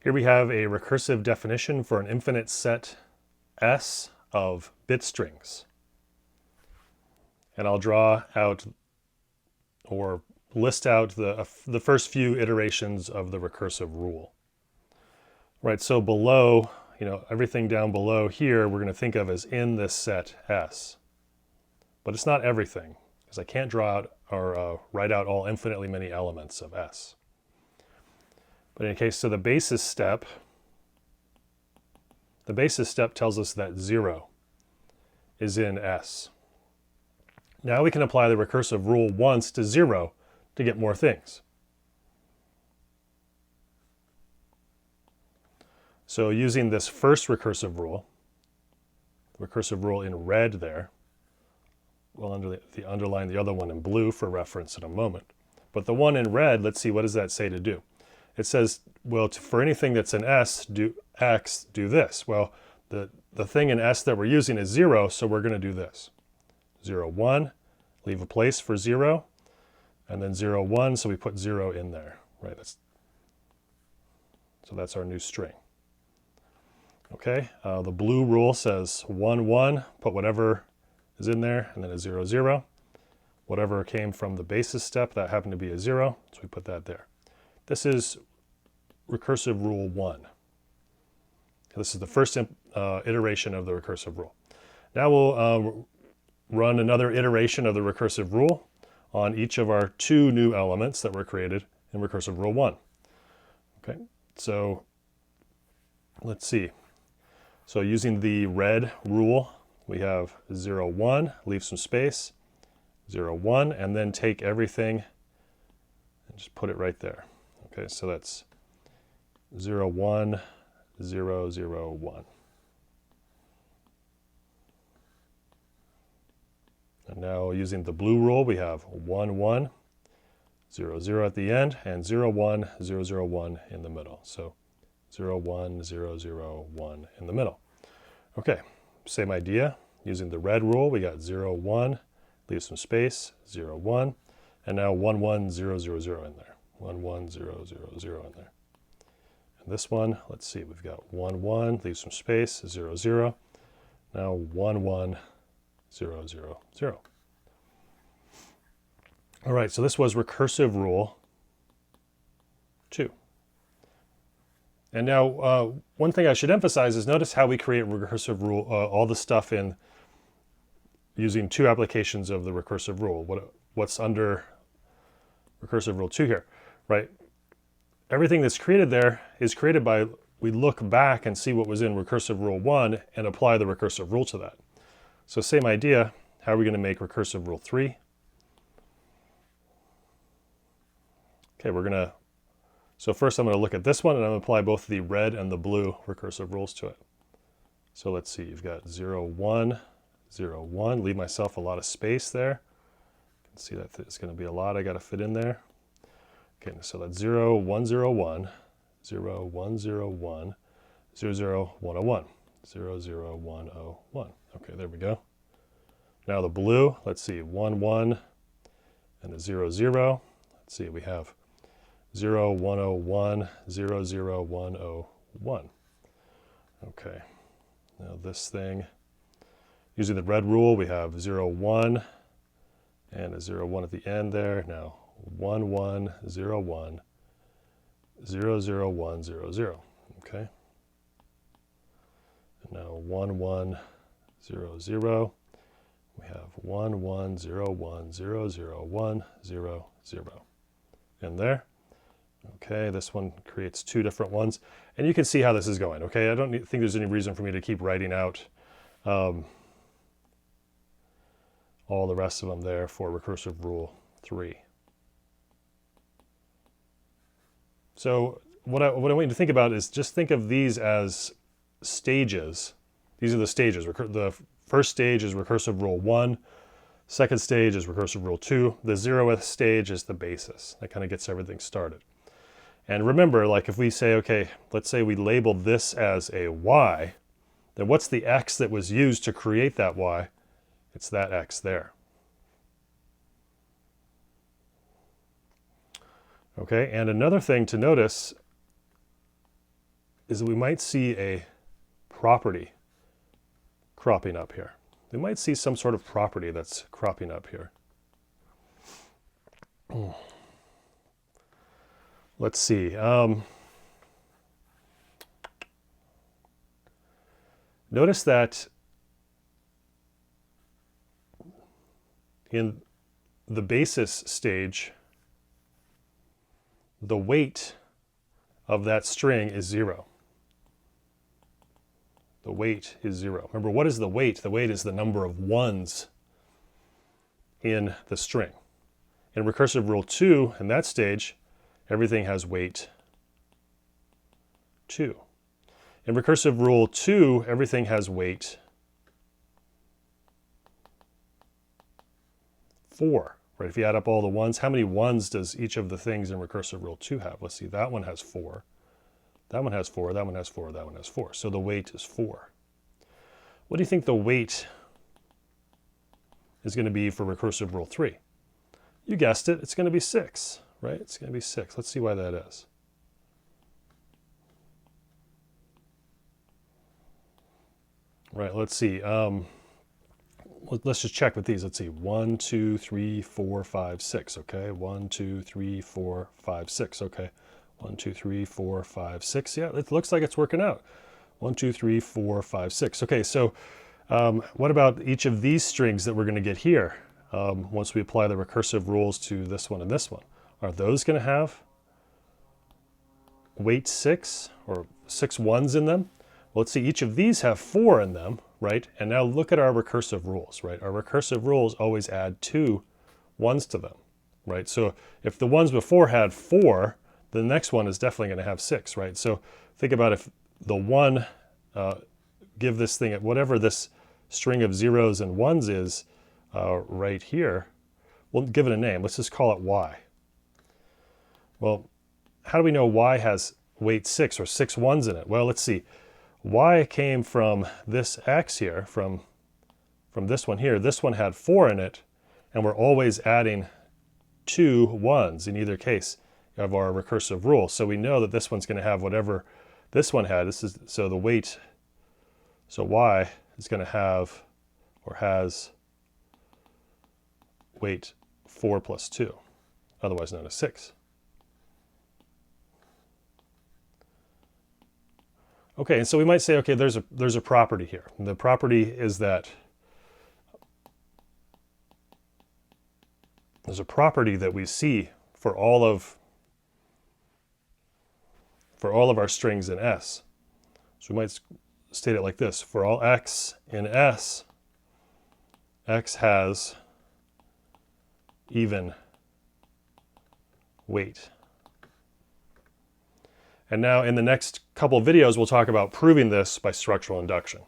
Here we have a recursive definition for an infinite set S of bit strings. And I'll draw out or list out the first few iterations of the recursive rule. Right, so below, everything down below here we're going to think of as in this set S. But it's not everything, because I can't draw out or write out all infinitely many elements of S. But in any case, so the basis step tells us that 0 is in S. Now we can apply the recursive rule once to 0 to get more things. So using this first recursive rule, the recursive rule in red there, we'll underline the other one in blue for reference in a moment. But the one in red, let's see, what does that say to do? It says, well, for anything that's in S, do X, do this. Well, the thing in S that we're using is 0, so we're going to do this. 0, 1, leave a place for 0, and then 0, 1, so we put 0 in there. Right? So that's our new string. Okay, the blue rule says 1, 1, put whatever is in there, and then a 0, 0. Whatever came from the basis step, that happened to be a 0, so we put that there. This is recursive rule 1. This is the first iteration of the recursive rule. Now we'll run another iteration of the recursive rule on each of our 2 new elements that were created in recursive rule 1. Okay, so let's see. So using the red rule, we have 0, 1, leave some space, 0, 1, and then take everything and just put it right there. Okay, so that's 0, 1, 0, 0, 1. And now using the blue rule, we have 1, 1, 0, 0 at the end, and 0, 1, 0, 0, 1 in the middle. So 0, 1, 0, 0, 1 in the middle. Okay, same idea. Using the red rule, we got 0, 1, leave some space, 0, 1, and now 1, 1, 0, 0, 0 in there. 1, 1, 0, 0, 0 in there. And this one, let's see, we've got 1, 1, leave some space, 0, 0. Now 1, 1, 0, 0, 0. All right, so this was recursive rule 2. And now one thing I should emphasize is notice how we create recursive rule, all the stuff in using 2 applications of the recursive rule. What's under recursive rule 2 here, right? Everything that's created there is created by, we look back and see what was in recursive rule 1 and apply the recursive rule to that. So same idea, how are we going to make recursive rule 3? Okay, so first I'm going to look at this one and I'm going to apply both the red and the blue recursive rules to it. So let's see, you've got 0, 1, 0, 1, leave myself a lot of space there. You can see that it's going to be a lot I got to fit in there. Okay, so that's 0, 1, 0, 1, 0, 1, 0, 1, 0, 0, 1, 0, 1, 0, 0, 1, 0, 1. Okay, there we go. Now the blue, let's see, 1, 1, and a 0, 0. Let's see, we have 0, 1, 0, 1, 0, 0, 1, 0, 1. Okay, now this thing, using the red rule, we have 0, 1, and a 0, 1 at the end there. Now 1, 1, 0, 1, 0, 0, 1, 0, 0. Okay. And now 1, 1, 0, 0. We have 1, 1, 0, 1, 0, 0, 1, 0, 0. In there. Okay, this one creates 2 different ones. And you can see how this is going. Okay, I don't think there's any reason for me to keep writing out all the rest of them there for recursive rule 3. So what I want you to think about is just think of these as stages. These are the stages. The first stage is recursive rule 1. Second stage is recursive rule 2. The 0th stage is the basis. That kind of gets everything started. And remember, like if we say, okay, let's say we label this as a y, then what's the x that was used to create that y? It's that x there. Okay, and another thing to notice is that we might see a property cropping up here. We might see some sort of property that's cropping up here. Let's see. Notice that in the basis stage, the weight of that string is 0. The weight is 0. Remember, what is the weight? The weight is the number of ones in the string. In recursive rule 2, in that stage, everything has weight 2. In recursive rule 2, everything has weight 4. Right? If you add up all the ones, how many ones does each of the things in recursive rule 2 have? Let's see, that one has 4. That one has 4, that one has 4, that one has 4. So the weight is 4. What do you think the weight is going to be for recursive rule 3? You guessed it, it's going to be 6, right? It's going to be 6. Let's see why that is. Right, let's see. Let's just check with these. Let's see. 1, 2, 3, 4, 5, 6. Okay. 1, 2, 3, 4, 5, 6. Okay. 1, 2, 3, 4, 5, 6. Yeah, it looks like it's working out. 1, 2, 3, 4, 5, 6. Okay, so what about each of these strings that we're going to get here once we apply the recursive rules to this one and this one? Are those going to have weight 6 or 6 ones in them? Well, let's see, each of these have 4 in them, right? And now look at our recursive rules, right? Our recursive rules always add 2 ones to them, right? So if the ones before had 4, the next one is definitely going to have 6, right? So think about if the 1, give this thing, whatever this string of zeros and ones is right here, we'll give it a name. Let's just call it y. Well, how do we know y has weight 6 or 6 ones in it? Well, let's see. Y came from this x here, from this one here. This one had 4 in it, and we're always adding 2 ones in either case of our recursive rule. So we know that this one's going to have whatever this one had. This is, so the weight, so y is going to have, or has, weight 4 plus 2, otherwise known as 6. Okay, and so we might say, okay, there's a property here. And the property is that there's a property that we see for all of our strings in S. So we might state it like this: for all x in S, x has even weight. And now in the next couple of videos, we'll talk about proving this by structural induction.